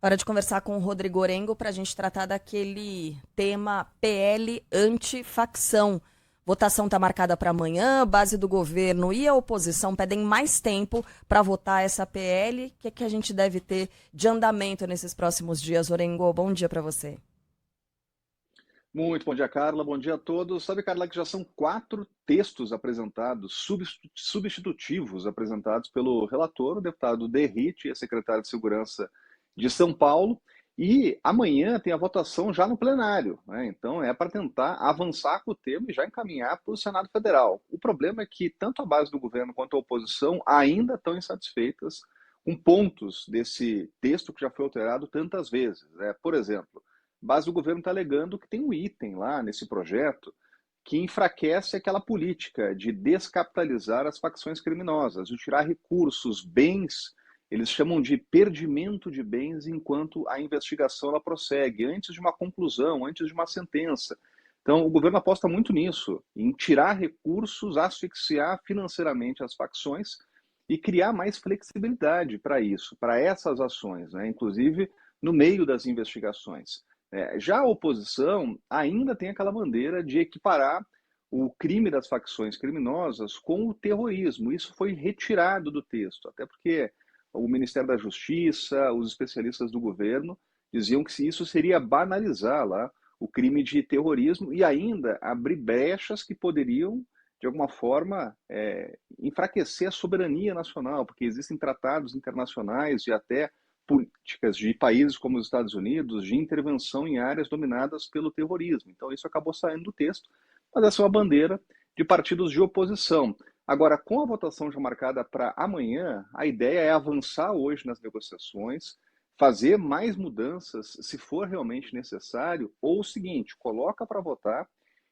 Hora de conversar com o Rodrigo Orengo para a gente tratar daquele tema PL antifacção. Votação está marcada para amanhã, base do governo e a oposição pedem mais tempo para votar essa PL. O que é que a gente deve ter de andamento nesses próximos dias? Orengo, bom dia para você. Muito bom dia, Carla. Bom dia a todos. Sabe, Carla, que já são 4 textos apresentados, substitutivos apresentados pelo relator, o deputado Derrite, e a secretária de Segurança de São Paulo. E amanhã tem a votação já no plenário, né? Então é para tentar avançar com o tema e já encaminhar para o Senado Federal. O problema é que tanto a base do governo quanto a oposição ainda estão insatisfeitas com pontos desse texto que já foi alterado tantas vezes, né? Por exemplo, mas o governo está alegando que tem um item lá nesse projeto que enfraquece aquela política de descapitalizar as facções criminosas, de tirar recursos, bens, eles chamam de perdimento de bens enquanto a investigação ela prossegue, antes de uma conclusão, antes de uma sentença. Então, o governo aposta muito nisso, em tirar recursos, asfixiar financeiramente as facções e criar mais flexibilidade para isso, para essas ações, né? Inclusive no meio das investigações. Já a oposição ainda tem aquela bandeira de equiparar o crime das facções criminosas com o terrorismo. Isso foi retirado do texto, até porque o Ministério da Justiça, os especialistas do governo diziam que isso seria banalizar lá o crime de terrorismo e ainda abrir brechas que poderiam, de alguma forma, enfraquecer a soberania nacional, porque existem tratados internacionais e até políticas de países como os Estados Unidos de intervenção em áreas dominadas pelo terrorismo. Então, isso acabou saindo do texto, mas essa é uma bandeira de partidos de oposição. Agora, com a votação já marcada para amanhã, a ideia é avançar hoje nas negociações, fazer mais mudanças se for realmente necessário, ou o seguinte, coloca para votar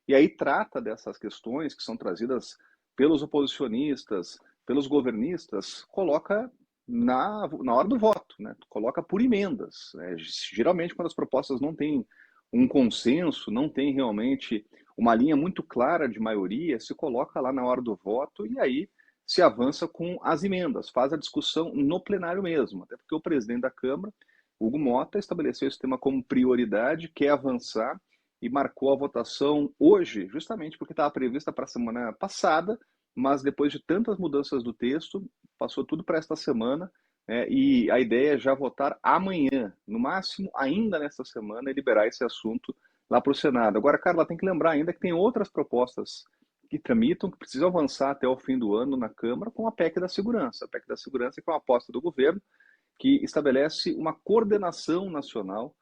e aí trata dessas questões que são trazidas pelos oposicionistas, pelos governistas, coloca na hora do voto, né? Coloca por emendas. Né? Geralmente, quando as propostas não têm um consenso, não tem realmente uma linha muito clara de maioria, se coloca lá na hora do voto e aí se avança com as emendas, faz a discussão no plenário mesmo, até porque o presidente da Câmara, Hugo Mota, estabeleceu esse tema como prioridade, quer avançar e marcou a votação hoje, justamente porque estava prevista para a semana passada, mas depois de tantas mudanças do texto, passou tudo para esta semana, e a ideia é já votar amanhã, no máximo ainda nesta semana, e liberar esse assunto lá para o Senado. Agora, Carla, tem que lembrar ainda que tem outras propostas que tramitam, que precisam avançar até o fim do ano na Câmara com a PEC da Segurança. A PEC da Segurança que é uma aposta do governo que estabelece uma coordenação nacional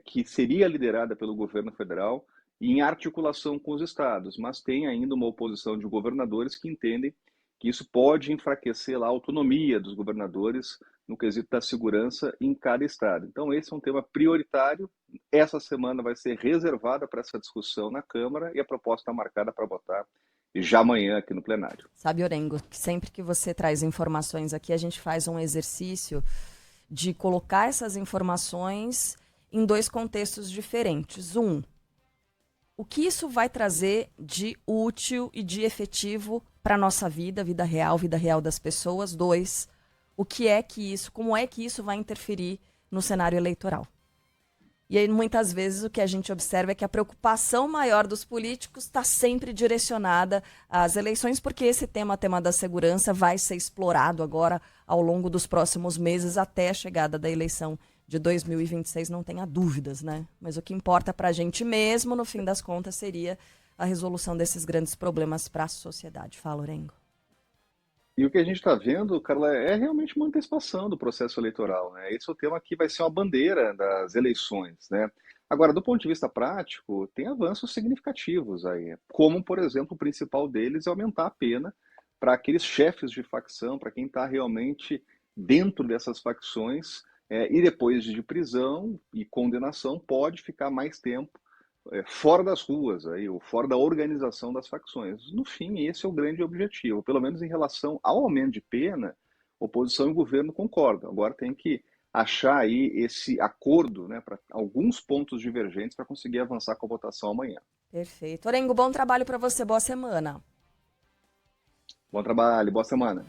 que seria liderada pelo governo federal em articulação com os estados, mas tem ainda uma oposição de governadores que entendem que isso pode enfraquecer lá a autonomia dos governadores no quesito da segurança em cada estado. Então, esse é um tema prioritário. Essa semana vai ser reservada para essa discussão na Câmara e a proposta está marcada para votar já amanhã aqui no plenário. Sabe, Orengo, que sempre que você traz informações aqui, a gente faz um exercício de colocar essas informações em dois contextos diferentes. Um, o que isso vai trazer de útil e de efetivo para a nossa vida vida real das pessoas. Dois, o que é que isso, como é que isso vai interferir no cenário eleitoral. E aí, muitas vezes, o que a gente observa é que a preocupação maior dos políticos está sempre direcionada às eleições, porque esse tema, tema da segurança, vai ser explorado agora ao longo dos próximos meses até a chegada da eleição de 2026, não tenha dúvidas, né? Mas o que importa para a gente mesmo, no fim das contas, seria a resolução desses grandes problemas para a sociedade. Fala, Orengo. E o que a gente está vendo, Carla, é realmente uma antecipação do processo eleitoral, né? Esse é o tema que vai ser uma bandeira das eleições, né? Agora, do ponto de vista prático, tem avanços significativos aí, como, por exemplo, o principal deles é aumentar a pena para aqueles chefes de facção, para quem está realmente dentro dessas facções, e depois de prisão e condenação, pode ficar mais tempo fora das ruas, aí, ou fora da organização das facções. No fim, esse é o grande objetivo. Pelo menos em relação ao aumento de pena, oposição e governo concordam. Agora tem que achar aí esse acordo, né, para alguns pontos divergentes para conseguir avançar com a votação amanhã. Perfeito. Orengo, bom trabalho para você, boa semana. Bom trabalho, boa semana.